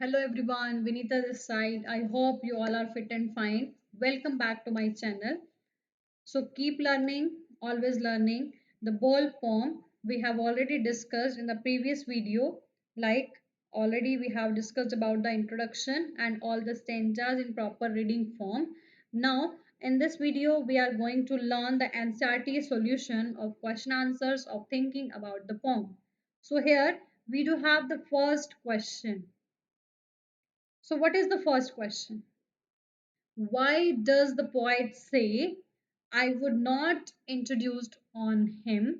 Hello everyone, Vinita this side. I hope you all are fit and fine. Welcome back to my channel. So keep learning, always learning. The ball poem we have already discussed in the previous video. Like already we have discussed about the introduction and all the stanzas in proper reading form. Now in this video we are going to learn the NCERT solution of question answers of thinking about the poem. So here we do have the first question. So, what is the first question? Why does the poet say, I would not introduce on him?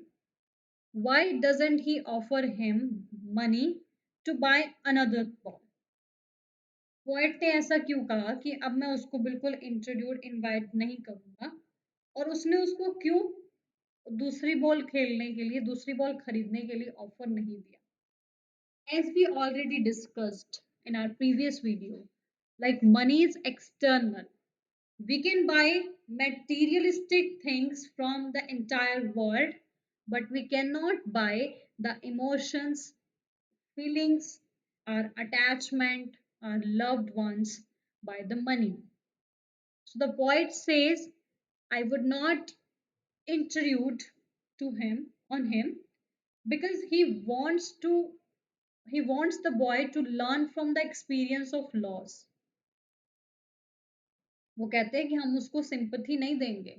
Why doesn't he offer him money to buy another ball? Poet ने ऐसा क्यों कहा कि अब मैं उसको बिल्कुल introduce invite नहीं करूंगा और उसने उसको क्यों दूसरी बॉल खेलने के लिए दूसरी बॉल खरीदने के लिए ऑफर नहीं दिया? As we already discussed in our previous video, like money is external. We can buy materialistic things from the entire world, but we cannot buy the emotions, feelings, our attachment, our loved ones by the money. So the poet says, I would not intrude to him on him because he wants the boy to learn from the experience of loss. वो कहते हैं कि हम उसको sympathy नहीं देंगे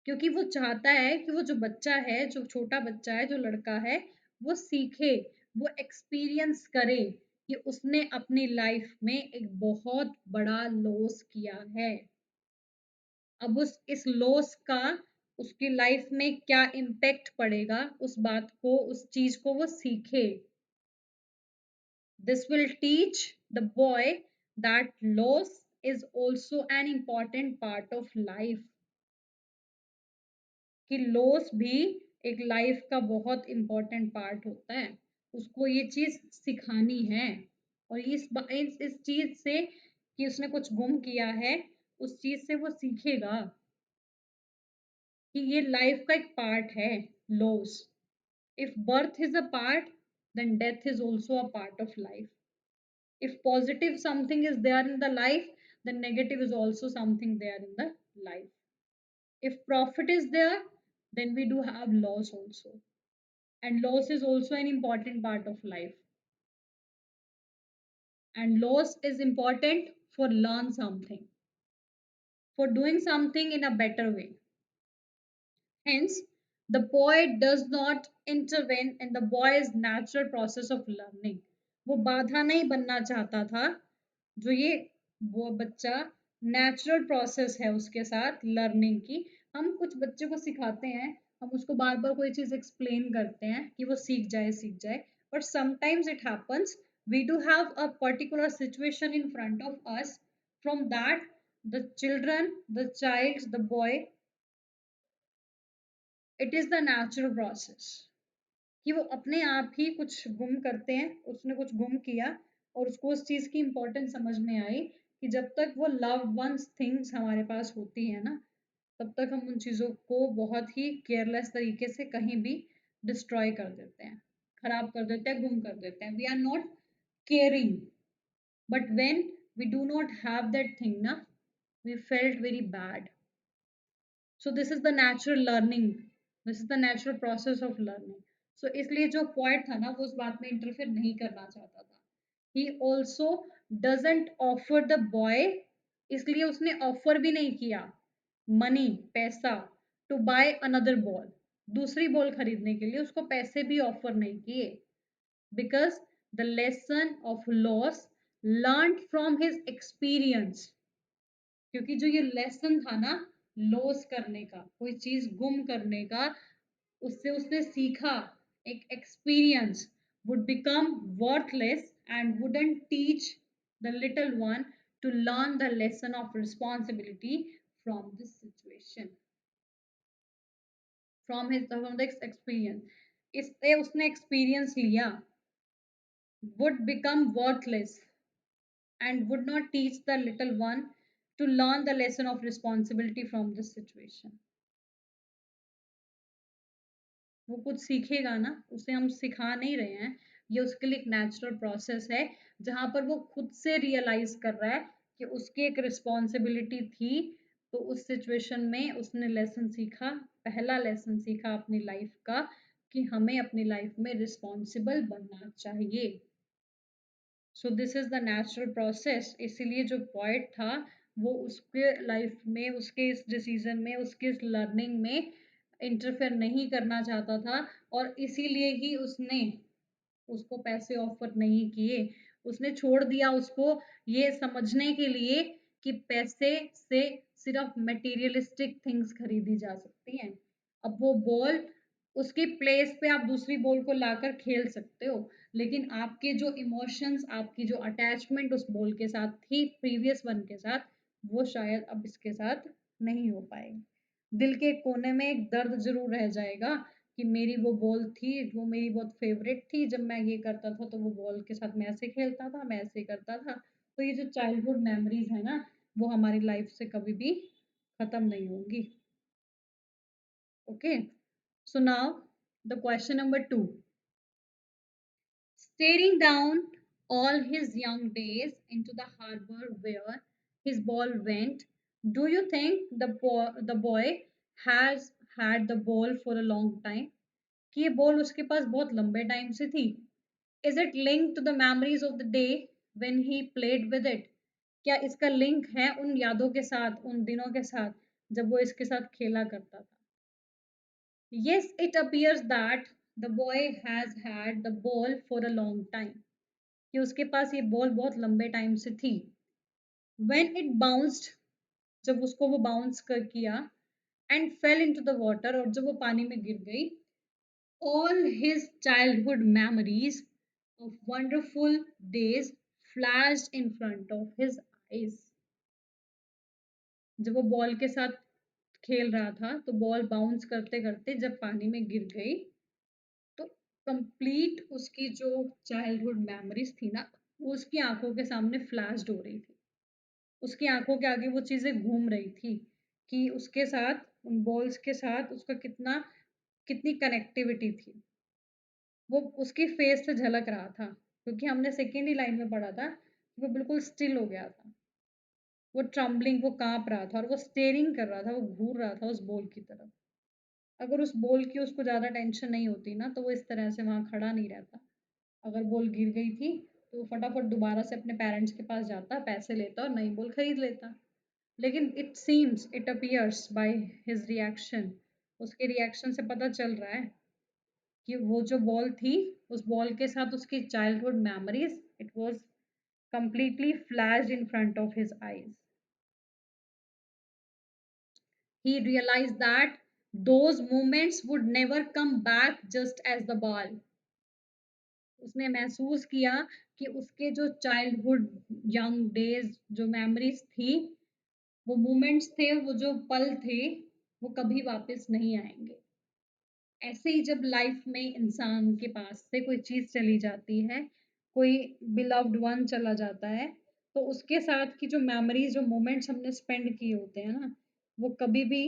क्योंकि वो चाहता है कि वो जो बच्चा है, जो छोटा बच्चा है, जो लड़का है, वो सीखे, वो एक्सपीरियंस करे कि उसने अपनी लाइफ में एक बहुत बड़ा लॉस किया है। अब इस लॉस का उसकी लाइफ में क्या इम्पैक्ट पड़ेगा, उस बात को, उस चीज को वो सीखे। This will teach the boy that loss is also an important part of life. कि लॉस भी एक लाइफ का बहुत इम्पोर्टेंट पार्ट होता है, उसको ये चीज सिखानी है। और इस चीज से कि उसने कुछ गुम किया है, उस चीज से वो सीखेगा कि ये लाइफ का एक पार्ट है, loss. If birth is a part, then death is also a part of life. If positive something is there in the life, then negative is also something there in the life. If profit is there, then we do have loss also, and loss is also an important part of life, and loss is important for learn something, for doing something in a better way. Hence the poet does not intervene in the boy's natural process of learning. वो बाधा नहीं बनना चाहता था, जो ये वो बच्चा नेचुरल प्रोसेस है उसके साथ लर्निंग की। हम कुछ बच्चे को सिखाते हैं, हम उसको बार बार कोई चीज एक्सप्लेन करते हैं कि वो सीख जाए, but sometimes it happens we do have a particular situation in front of us. From that, the children, the child, the boy, it is the natural process कि वो अपने आप ही कुछ गुम करते हैं, उसने कुछ गुम किया और उसको उस चीज की इम्पोर्टेंस समझ में आई कि जब तक वो लव वंस थिंग्स हमारे पास होती है ना, तब तक हम उन चीजों को बहुत ही केयरलेस तरीके से कहीं भी डिस्ट्रॉय कर देते हैं, खराब कर देते हैं, गुम कर देते हैं। We are not caring, but when we do not have that thing ना, we felt very bad. So this is the natural learning, this is the natural process of learning. So इसलिए जो poet था ना, वो उस बात में interfere नहीं करना चाहता था। He also doesn't offer the boy, इसलिए उसने ऑफर भी नहीं किया मनी, पैसा, टू बाय अनदर बॉल, दूसरी बॉल खरीदने के लिए उसको पैसे भी ऑफर नहीं किए। Because the lesson of loss learn from his experience, क्योंकि जो ये लेसन था ना, लॉस करने का, कोई चीज गुम करने का, उससे उसने सीखा एक experience, would become worthless and wouldn't teach the little one to learn the lesson of responsibility from this situation, from the experience। इससे उसने एक्सपीरियंस लिया, would become worthless and would not teach the little one to learn the lesson of responsibility from this situation। वो कुछ सीखेगा ना, उसे हम सिखा नहीं रहे हैं, ये उसके लिए एक नेचुरल प्रोसेस है जहां पर वो खुद से रियलाइज कर रहा है कि उसकी एक रिस्पॉन्सिबिलिटी थी। तो उस सिचुएशन में उसने लेसन सीखा, पहला लेसन सीखा अपनी लाइफ का कि हमें अपनी लाइफ में रिस्पॉन्सिबल बनना चाहिए। So this is the natural process. इसीलिए जो पॉइंट था वो उसके लाइफ में, उसके इस डिसीजन में, उसके इस लर्निंग में इंटरफेयर नहीं करना चाहता था, और इसीलिए ही उसने उसको पैसे ऑफर नहीं किए। उसने छोड़ दिया उसको ये समझने के लिए कि पैसे से सिर्फ मटेरियलिस्टिक थिंग्स खरीदी जा सकती हैं। अब वो बॉल, उसकी प्लेस पे आप दूसरी बॉल को लाकर खेल सकते हो, लेकिन आपके जो इमोशंस, आपकी जो अटैचमेंट उस बॉल के साथ थी प्रीवियस वन के साथ, वो शायद अब इसके साथ नहीं हो पाएगी। दिल के कोने में एक दर्द जरूर रह जाएगा कि मेरी वो बॉल थी, वो मेरी बहुत फेवरेट थी, जब मैं ये करता था तो वो बॉल के साथ मैं ऐसे खेलता था, मैं ऐसे करता था। तो ये जो चाइल्डहुड मेमोरीज है ना, वो हमारी लाइफ से कभी भी खत्म नहीं होंगी। Okay, so now the question number 2। Staring down all his young days into the harbor where his ball went, do you think the boy has had the ball for a long time? कि ये ball उसके पास बहुत लंबे time से थी? Is it linked to the memories of the day when he played with it? क्या इसका link है उन यादों के साथ, उन दिनों के साथ जब वो इसके साथ खेला करता था? Yes, it appears that the boy has had the ball for a long time. कि उसके पास ये बॉल बहुत लंबे टाइम से थी। When it bounced, जब उसको वो बाउंस कर किया, and fell into the water, और जब वो पानी में गिर गई, all his childhood memories of wonderful days flashed in front of his eyes। जब वो बॉल के साथ खेल रहा था तो बॉल बाउंस करते करते जब पानी में गिर गई, तो कंप्लीट उसकी जो चाइल्डहुड मेमोरीज थी ना, वो उसकी आंखों के सामने फ्लैश्ड हो रही थी। उसकी आंखों के आगे वो चीजें घूम रही थी कि उसके साथ, उन बॉल्स के साथ उसका कितनी कनेक्टिविटी थी। वो उसकी फेस से झलक रहा था, क्योंकि हमने सेकेंड ही लाइन में पढ़ा था कि वो बिल्कुल स्टिल हो गया था। वो ट्रम्बलिंग, वो कांप रहा था और वो स्टेरिंग कर रहा था, वो घूर रहा था उस बॉल की तरफ। अगर उस बॉल की उसको ज्यादा टेंशन नहीं होती ना, तो वो इस तरह से वहां खड़ा नहीं रहता। अगर बॉल गिर गई थी तो वो फटाफट दोबारा से अपने पेरेंट्स के पास जाता, पैसे लेता और नई बॉल खरीद लेता। लेकिन it seems, it appears by his reaction, उसके रिएक्शन से पता चल रहा है कि वो जो बॉल थी, उस बॉल के साथ उसकी childhood memories, it was completely flashed in front of his eyes. He realized that those moments would never come back just as the ball. उसने महसूस किया कि उसके जो चाइल्डहुड यंग डेज, जो मेमोरीज थी, वो मोमेंट्स थे, वो जो पल थे, वो कभी वापस नहीं आएंगे। ऐसे ही जब लाइफ में इंसान के पास से कोई चीज चली जाती है, कोई बिलव्ड वन चला जाता है, तो उसके साथ की जो मेमोरीज, जो मोमेंट्स हमने स्पेंड किए होते हैं ना, वो कभी भी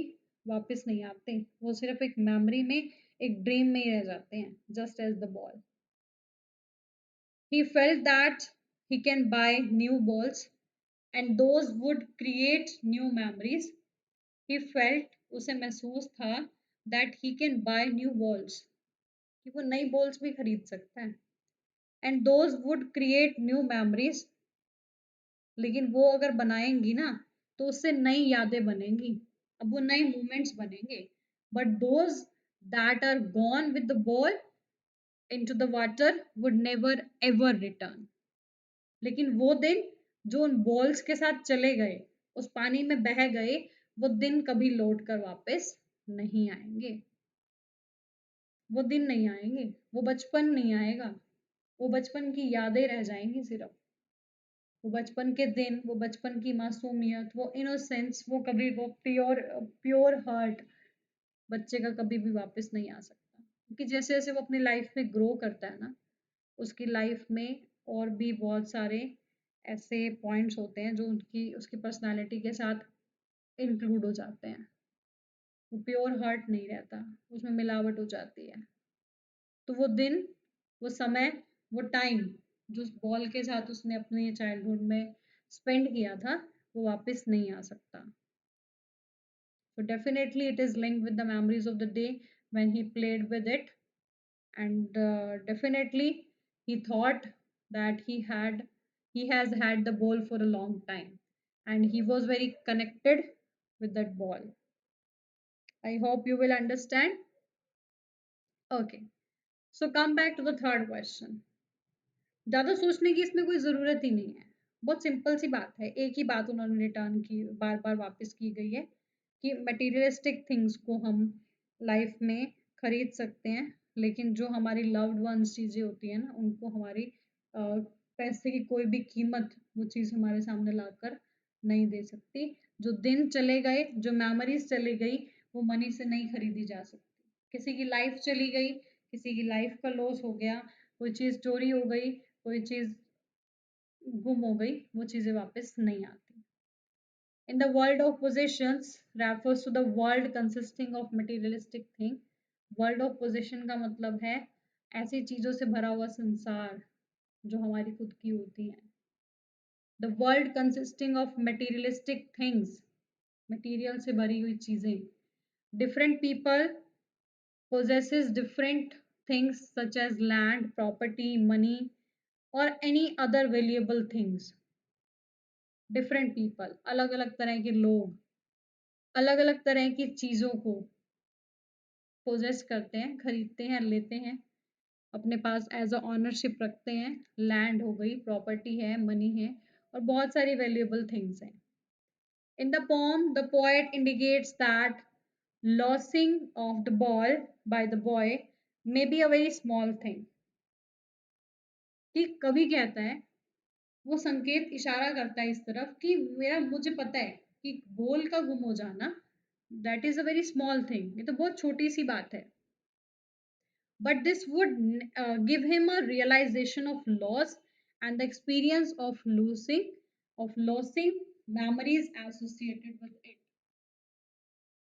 वापस नहीं आते। वो सिर्फ एक मेमोरी में, एक ड्रीम में ही रह जाते हैं, just as the ball. He felt that he can buy new balls and those would create new memories. He felt, उसे महसूस था, that he can buy new balls, कि वो नई बॉल्स भी खरीद सकता है, and those would create new memories। लेकिन वो अगर बनाएंगी ना, तो उससे नई यादें बनेंगी, अब वो नए मोमेंट्स बनेंगे। But those that are gone with the ball into the water would never ever return. लेकिन वो दिन जो उन बॉल्स के साथ चले गए, उस पानी में बह गए, वो दिन कभी लौट कर वापस नहीं आएंगे। वो दिन नहीं आएंगे, वो बचपन नहीं आएगा, वो बचपन की यादें रह जाएंगी सिर्फ। वो बचपन के दिन, वो बचपन की मासूमियत, वो इनोसेंस, वो कभी, वो प्योर प्योर हार्ट बच्चे का कभी भी वापस नहीं आ सकता। क्योंकि जैसे जैसे वो अपनी लाइफ में ग्रो करता है ना, उसकी लाइफ में और भी बहुत सारे ऐसे पॉइंट्स होते हैं जो उनकी, उसकी पर्सनालिटी के साथ इंक्लूड हो जाते हैं। वो प्योर हार्ट नहीं रहता, उसमें मिलावट हो जाती है। तो वो दिन, वो समय वो टाइम जो उस बॉल के साथ उसने अपने चाइल्डहुड में स्पेंड किया था वो वापस नहीं आ सकता. So definitely it is linked with the memories of the day when he played with it, and definitely he thought that he has had the ball for a long time, and he was very connected with that ball. I hope you will understand. Okay, so come back to the third question. ज़्यादा सोचने की इसमें कोई ज़रूरत ही नहीं है. बहुत simple सी बात है. एक ही बात उन्होंने रिटर्न की, बार-बार वापस की गई है कि मटेरियलिस्टिक थिंग्स को हम लाइफ में खरीद सकते हैं, लेकिन जो हमारी लव्ड वन्स चीज़ें होती हैं ना, उनको हमारी पैसे की कोई भी कीमत वो चीज़ हमारे सामने लाकर नहीं दे सकती. जो दिन चले गए, जो मेमोरीज़ चली गई, वो मनी से नहीं खरीदी जा सकती. किसी की लाइफ चली गई, किसी की लाइफ का लॉस हो गया, कोई चीज़ चोरी हो गई, कोई चीज़ गुम हो गई, वो चीज़ें वापस नहीं आती. In the world of possessions refers to the world consisting of materialistic thing. World of possession का मतलब है ऐसी चीज़ों से भरा हुआ संसार जो हमारी खुद की होती हैं. The world consisting of materialistic things, material से भरी हुई चीज़ें. Different people possesses different things such as land, property, money, or any other valuable things. Different people, अलग अलग तरह के लोग अलग अलग तरह की चीज़ों को पोजेस करते हैं, खरीदते हैं, लेते हैं, अपने पास एज अ ऑनरशिप रखते हैं. लैंड हो गई, प्रॉपर्टी है, मनी है, और बहुत सारी वैल्यूएबल थिंग्स हैं. In the poem the poet indicates that losing of the ball by the boy may be a very small thing. कि कभी कहता है, वो संकेत इशारा करता है इस तरफ कि मेरा मुझे पता है कि बॉल का गुम हो जाना that is a very small thing, ये तो बहुत छोटी सी बात है. But this would give him a realization of loss and the experience of losing memories associated with it.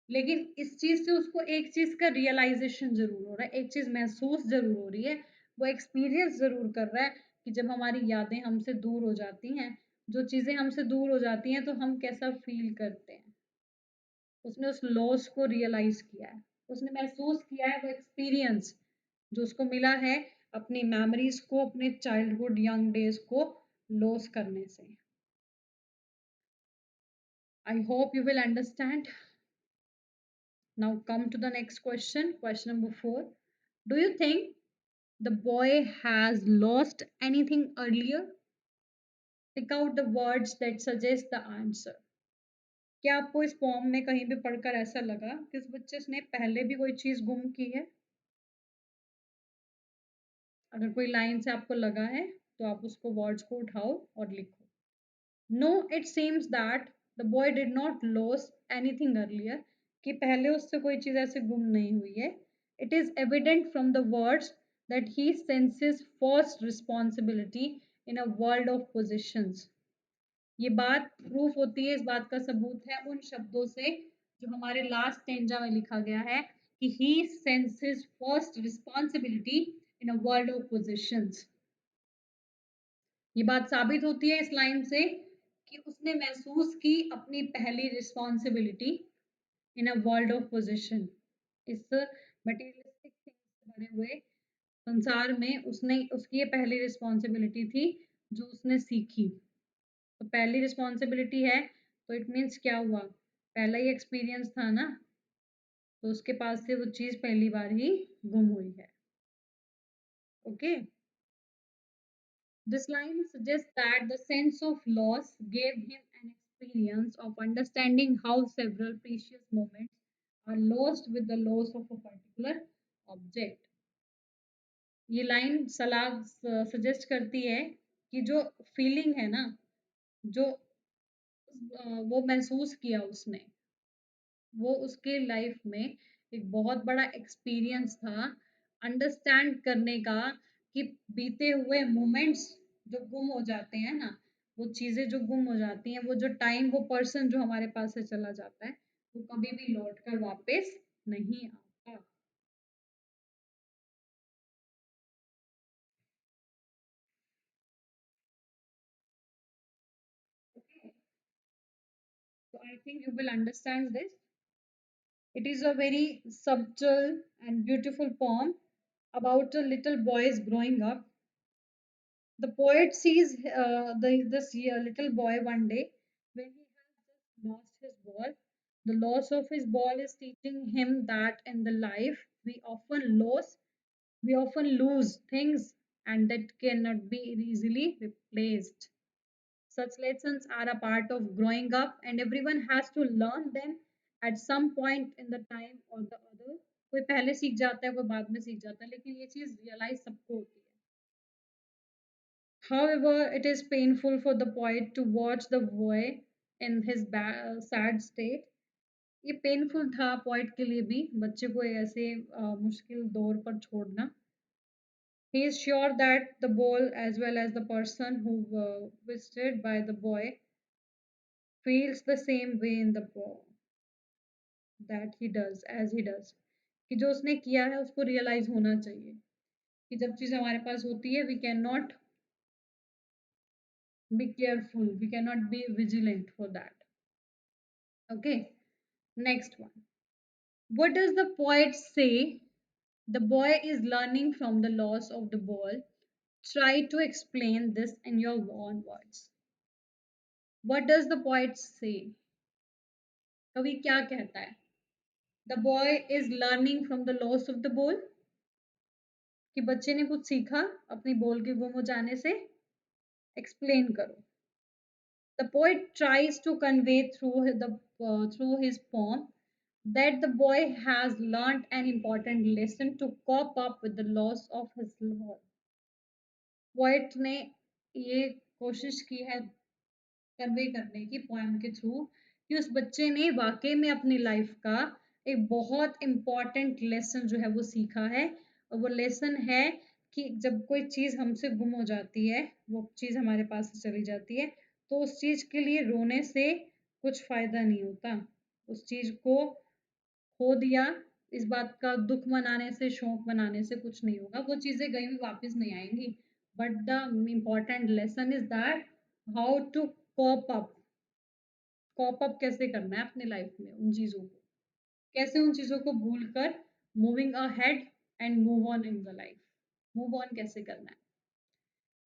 लेकिन इस चीज से उसको एक चीज का रियलाइजेशन जरूर हो रहा है, एक चीज महसूस जरूर हो रही है, वो एक्सपीरियंस जरूर कर रहा है कि जब हमारी यादें हमसे दूर हो जाती हैं, जो चीजें हमसे दूर हो जाती हैं तो हम कैसा फील करते हैं. उसने उस लॉस को रियलाइज किया है, उसने महसूस किया है वो एक्सपीरियंस जो उसको मिला है अपनी मेमोरीज को, अपने चाइल्डहुड यंग डेज को लॉस करने से. I hope you will understand. Now come to the next question, question number 4. Do you think the boy has lost anything earlier? Pick out the words that suggest the answer. क्या आपको इस pome में कहीं भी पढ़कर ऐसा लगा कि उस बच्चे ने पहले भी कोई चीज गुम की है? अगर कोई लाइन से आपको लगा है तो आप उसको वर्ड्स को उठाओ और लिखो. No, it seems that the boy did not loss anything earlier, कि पहले उससे कोई चीज ऐसे गुम नहीं हुई है. It is evident from the words that he senses first responsibility in a world of positions. ये बात प्रूफ होती है, इस बात का सबूत है उन शब्दों से जो हमारे लास्ट स्टेंजा में लिखा गया है कि he senses first responsibility in a world of positions. ये बात साबित होती है इस लाइन से कि उसने महसूस की अपनी पहली responsibility in a world of position. इस मटेरियलिस्टिक थिंग्स से भरे हुए संसार में उसने उसकी ये पहली रिस्पॉन्सिबिलिटी थी जो उसने सीखी. तो पहली रिस्पॉन्सिबिलिटी है तो इट मीन्स क्या हुआ, पहला ही एक्सपीरियंस था ना, तो उसके पास से वो चीज़ पहली बार ही गुम हुई है. Okay. This line suggests that the sense of loss gave him an experience of understanding how several precious moments are lost with the loss of a particular object. ये लाइन सलाह सजेस्ट करती है कि जो फीलिंग है ना, जो वो महसूस किया उसने, वो उसके लाइफ में एक बहुत बड़ा एक्सपीरियंस था अंडरस्टैंड करने का कि बीते हुए मोमेंट्स जो गुम हो जाते हैं ना, वो चीज़ें जो गुम हो जाती हैं, वो जो टाइम, वो पर्सन जो हमारे पास से चला जाता है, वो कभी भी लौट कर वापस नहीं आता. I think you will understand this. It is a very subtle and beautiful poem about a little boy's growing up. The poet sees this little boy one day when he has just lost his ball. The loss of his ball is teaching him that in the life we often lose things and that cannot be easily replaced. Such lessons are a part of growing up, and everyone has to learn them at some point in the time or the other. कोई पहले सीख जाता है कोई बाद में सीख जाता है लेकिन ये चीज़ रियलाइज सबको होती है. However, it is painful for the poet to watch the boy in his sad state. ये पेनफुल था पोइट के लिए भी बच्चे को ऐसे मुश्किल दौर पर छोड़ना. He is sure that the ball as well as the person who visited by the boy feels the same way in the that he does as he does. कि जो उसने किया है उसको रियलाइज होना चाहिए कि जब चीज़ हमारे पास होती है we cannot be careful, we cannot be vigilant for that. Okay, next one. What does the poet say? The boy is learning from the loss of the ball. Try to explain this in your own words. What does the poet say? कवि क्या कहता है? The boy is learning from the loss of the ball. कि बच्चे ने कुछ सीखा अपनी बॉल के गुम हो जाने से. एक्सप्लेन करो. The poet tries to convey through his poem that the boy has learned an important lesson to cope up with the loss of his ball. Poet ने ये कोशिश की है कन्वे करने की पोएम के थ्रू कि उस बच्चे ने वाकई में अपनी लाइफ का एक बहुत इम्पॉर्टेंट लेसन जो है वो सीखा है. और वो लेसन है कि जब कोई चीज़ हमसे गुम हो जाती है वो चीज़ हमारे पास से चली जाती है तो उस चीज़ के लिए रोने से कुछ फ़ायदा नहीं होता. उस चीज़ को खो दिया इस बात का दुख मनाने से शौक मनाने से कुछ नहीं होगा. वो चीज़ें गई हुई वापस नहीं आएंगी. But the important lesson is that how to cope up कैसे करना है अपने लाइफ में उन चीज़ों को. कैसे उन चीज़ों को भूल कर moving ahead and move on in the life. Move on कैसे करना है.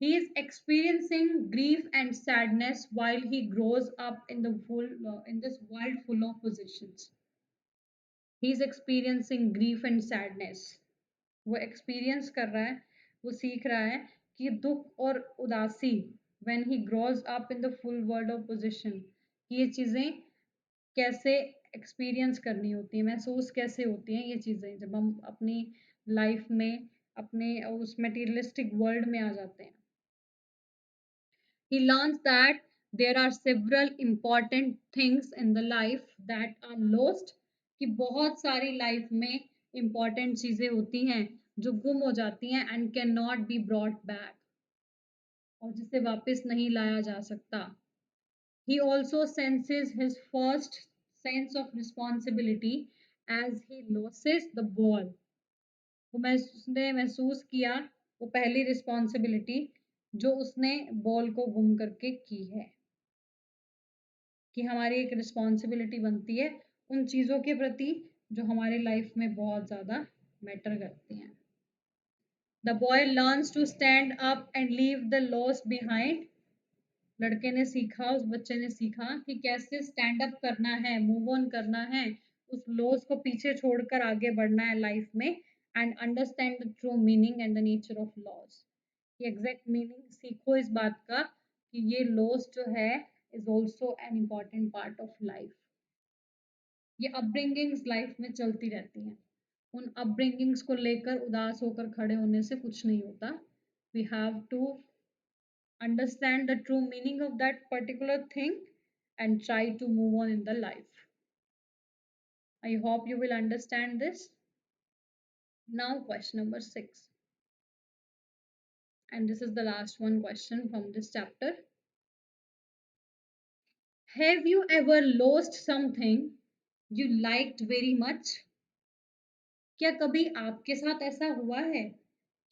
He is experiencing grief and sadness while he grows up in this world full of possessions. He is experiencing grief and sadness. वो experience कर रहा है वो सीख रहा है कि दुख और उदासी when he grows up in the full world of possession ये चीज़ें कैसे एक्सपीरियंस करनी होती हैं महसूस कैसे होती हैं ये चीज़ें जब हम अपनी लाइफ में अपने उस मटेरियलिस्टिक वर्ल्ड में आ जाते हैं. He learns that there are several important things in the life that are lost. कि बहुत सारी लाइफ में important चीज़ें होती हैं जो गुम हो जाती हैं and cannot be brought back और जिसे वापस नहीं लाया जा सकता. He also senses his first sense of responsibility as he loses the ball. उसने महसूस किया वो पहली रिस्पॉन्सिबिलिटी जो उसने बॉल को गुम करके की है कि हमारी एक रिस्पॉन्सिबिलिटी बनती है उन चीज़ों के प्रति जो हमारे लाइफ में बहुत ज़्यादा मैटर करती हैं. The boy learns to stand up and leave the loss behind. लड़के ने सीखा उस बच्चे ने सीखा कि कैसे स्टैंड अप करना है मूव ऑन करना है उस लॉस को पीछे छोड़कर आगे बढ़ना है लाइफ में and understand the true meaning and the nature of loss. ये एग्जैक्ट मीनिंग सीखो इस बात का कि ये लॉस जो है is also an important part of life. ये अपब्रिंगिंग्स लाइफ में चलती रहती हैं. उन अपब्रिंगिंग्स को लेकर उदास होकर खड़े होने से कुछ नहीं होता. We have to understand the true meaning of that particular thing and try to move on in the life. I hope you will understand this. Now question number 6, and this is the last one question from this chapter. Have you ever lost something you liked very much? क्या कभी आपके साथ ऐसा हुआ है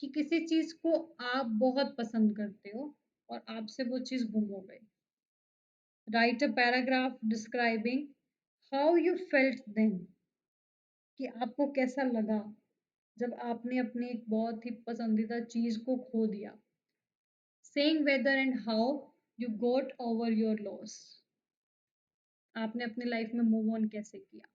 कि किसी चीज को आप बहुत पसंद करते हो और आपसे वो चीज गुम हो गई. Write a paragraph describing how you felt then, कि आपको कैसा लगा जब आपने अपनी एक बहुत ही पसंदीदा चीज को खो दिया. Saying whether and how you got over your loss. आपने अपने लाइफ में मूव ऑन कैसे किया.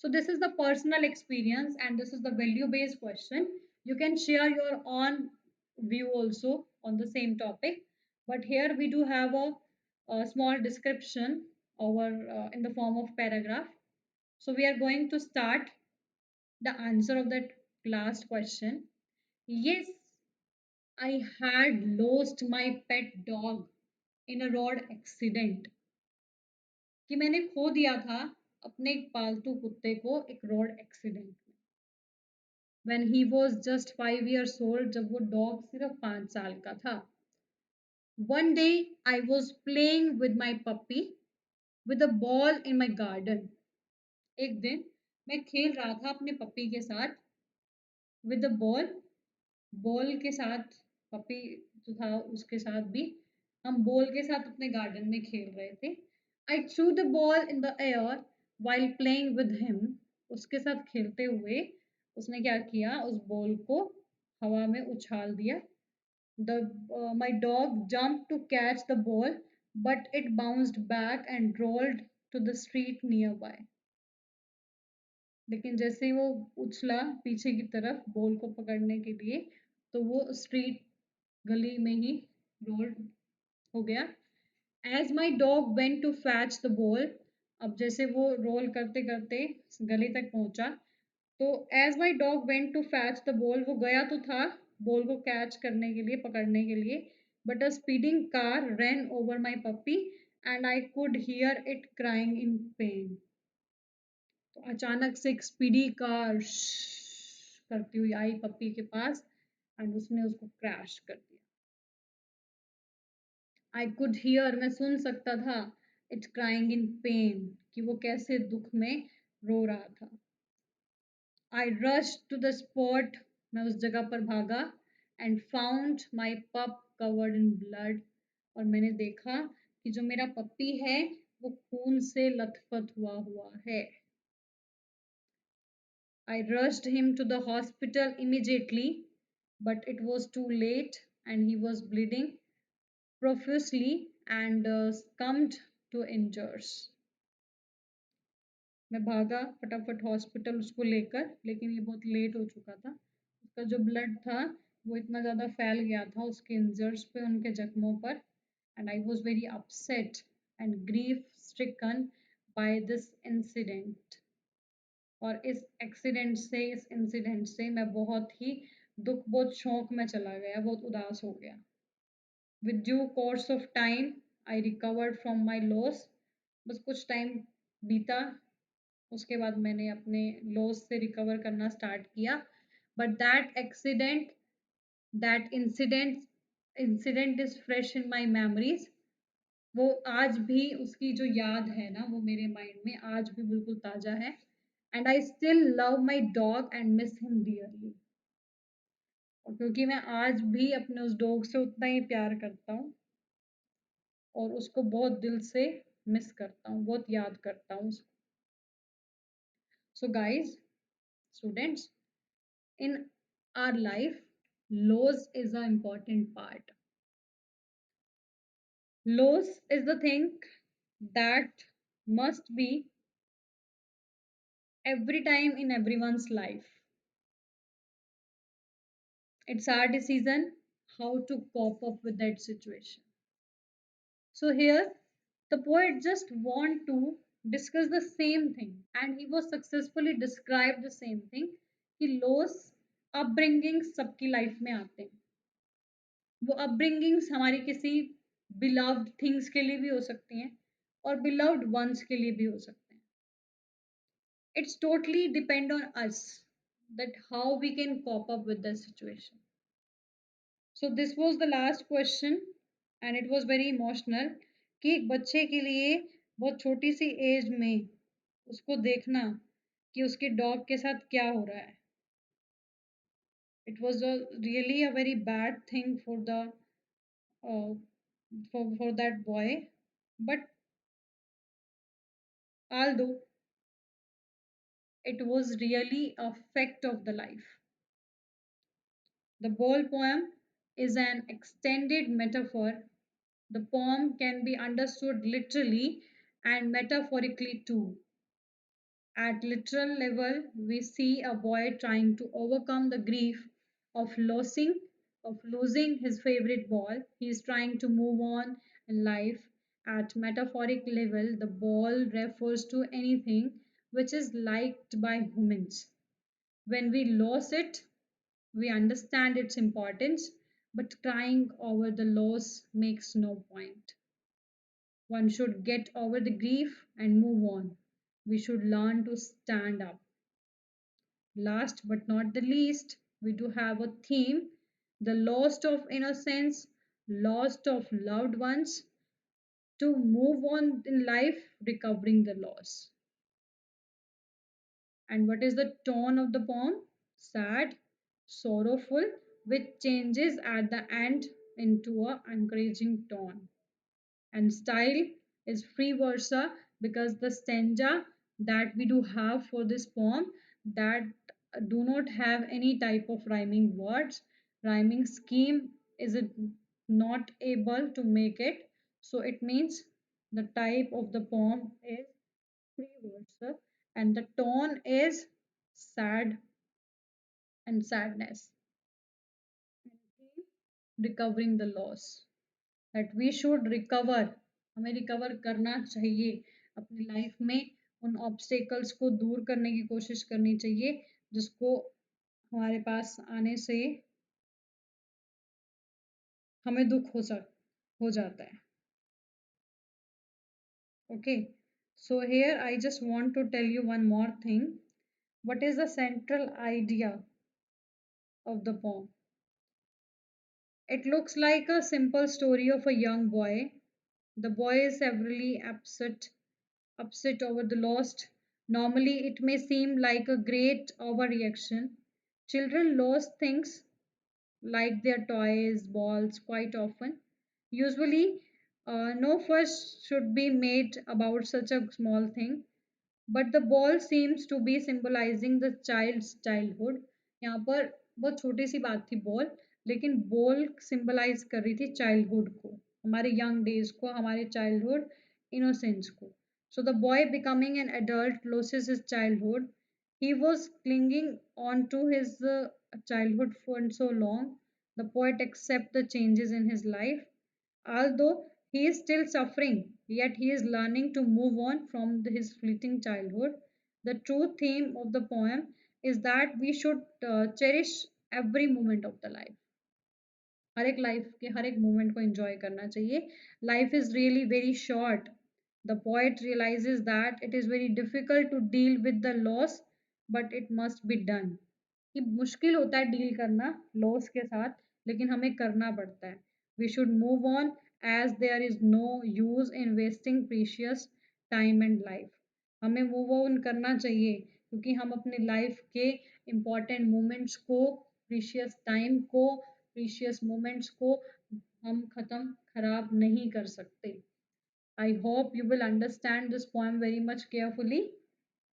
So this is the personal experience and this is the value based question. You can share your own view also on the same topic, but here we do have a small description over in the form of paragraph. So we are going to start the answer of that last question. Yes, I had lost my pet dog in a road accident. कि मैंने खो दिया था अपने एक पालतू कुत्ते को एक रोड एक्सीडेंट में. When he was just 5 years old, जब वो डॉग सिर्फ 5 साल का था. One day I was playing with my puppy with a ball in my garden. एक दिन मैं खेल रहा था अपने पप्पी के साथ with a ball, बॉल के साथ. पपी जो था उसके साथ भी हम बॉल के साथ अपने गार्डन में खेल रहे थे. I threw the ball in the air while playing with him. उसके साथ खेलते हुए उसने क्या किया, उस बॉल को हवा में उछाल दिया. My dog jumped to catch the ball, but it bounced back and rolled to the street nearby. लेकिन जैसे ही वो उछला पीछे की तरफ बॉल को पकड़ने के लिए, तो वो स्ट्रीट गली में ही रोल हो गया. As my dog went to fetch the ball. अब जैसे वो रोल करते करते गली तक पहुंचा, तो as my dog went to fetch the ball, वो गया तो था बॉल को कैच करने के लिए, पकड़ने के लिए, but a speeding car ran over my puppy and I could hear it crying in pain. तो अचानक से एक स्पीडी कार करती हुई आई पप्पी के पास एंड उसने उसको क्रैश कर दिया. आई कुड हियर, मैं सुन सकता था, इट्स क्राइंग इन पेन, कि वो कैसे दुख में रो रहा था. I rush to the spot, मैं उस जगह पर भागा एंड फाउंड माई पप कवर्ड इन ब्लड. और मैंने देखा कि जो मेरा पप्पी है वो खून से लथपथ हुआ हुआ है. I rushed him to the hospital immediately, but it was too late and he was bleeding profusely and succumbed to injuries. मैं भागा फटाफट हॉस्पिटल उसको लेकर, लेकिन ये बहुत लेट हो चुका था. उसका जो ब्लड था वो इतना ज़्यादा फैल गया था उसके इंजर्स पे, उनके जख्मों पर. And I was very upset and grief stricken by this incident. और इस एक्सीडेंट से, इस इंसिडेंट से मैं बहुत ही दुख, बहुत शौक में चला गया, बहुत उदास हो गया. With due course of time I recovered from my loss. बस कुछ टाइम बीता, उसके बाद मैंने अपने लॉस से रिकवर करना स्टार्ट किया. But that incident is fresh in my memories. वो आज भी, उसकी जो याद है ना, वो मेरे माइंड में आज भी बिल्कुल ताज़ा है. And I still love my dog and miss him dearly. और क्योंकि मैं आज भी अपने उस डॉग से उतना ही प्यार करता हूँ और उसको बहुत दिल से मिस करता हूँ, बहुत याद करता हूँ उसको. So guys, students, in our life loss is an important part. Loss is the thing that must be every time in everyone's life. It's our decision how to cope up with that situation. So here, the poet just want to discuss the same thing, and he was successfully described the same thing कि loss upbringing सबकी life में आते हैं. वो upbringings हमारी किसी beloved things के लिए भी हो सकती हैं और beloved ones के लिए भी हो सकते हैं. It's totally depend on us that how we can cope up with the situation. So this was the last question and it was very emotional कि एक बच्चे के लिए बहुत छोटी सी एज में उसको देखना कि उसके डॉग के साथ क्या हो रहा है. It was really a very bad thing for the uh, for that boy. But although it was really a fact of the life. The ball poem is an extended metaphor. The poem can be understood literally and metaphorically too. At literal level, we see a boy trying to overcome the grief of losing his favorite ball. He is trying to move on in life. At metaphoric level, the ball refers to anything which is liked by humans. When we lose it, we understand its importance, but crying over the loss makes no point. One should get over the grief and move on. We should learn to stand up. Last but not the least, we do have a theme, the loss of innocence, loss of loved ones, to move on in life, recovering the loss. And what is the tone of the poem? Sad, sorrowful, which changes at the end into a encouraging tone. And style is free versa because the stanza that we do have for this poem that do not have any type of rhyming words. Rhyming scheme is not able to make it. So it means the type of the poem is free versa and the tone is sad and sadness. Recovering the loss. That we should recover, हमें recover करना चाहिए अपनी life में, उन obstacles को दूर करने की कोशिश करनी चाहिए जिसको हमारे पास आने से हमें दुख हो जाता है. Okay, so here I just want to tell you one more thing. What is the central idea of the poem? It looks like a simple story of a young boy. The boy is severely upset over the lost. Normally, it may seem like a great overreaction. Children lose things like their toys, balls, quite often. Usually, no fuss should be made about such a small thing. But the ball seems to be symbolizing the child's childhood. यहाँ पर बहुत छोटी सी बात थी ball, लेकिन ball symbolize कर रही थी चाइल्डहुड को, हमारे यंग डेज को, हमारे चाइल्डहुड इनोसेंस को. So the boy becoming an adult loses his childhood. He was clinging on to his childhood for so long. The poet accepts the changes in his life. Although he is still suffering, yet he is learning to move on from his fleeting childhood. The true theme of the poem is that we should cherish every moment of the life. हर एक life के हर एक moment को enjoy करना चाहिए. Life is really very short. The poet realises that it is very difficult to deal with the loss but it must be done. कि मुश्किल होता है डील करना लॉस के साथ, लेकिन हमें करना पड़ता है. We should move on as there is no use in wasting precious time and life. हमें मूव ऑन करना चाहिए क्योंकि हम अपने लाइफ के इम्पॉर्टेंट मोमेंट्स को, प्रीशियस टाइम को, प्रीशियस मोमेंट्स को हम ख़त्म खराब नहीं कर सकते. I hope you will understand this poem very much carefully.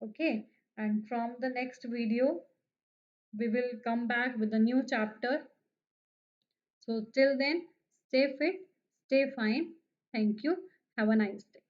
Okay, and from the next video we will come back with a new chapter. So till then, stay fit, stay fine. Thank you. Have a nice day.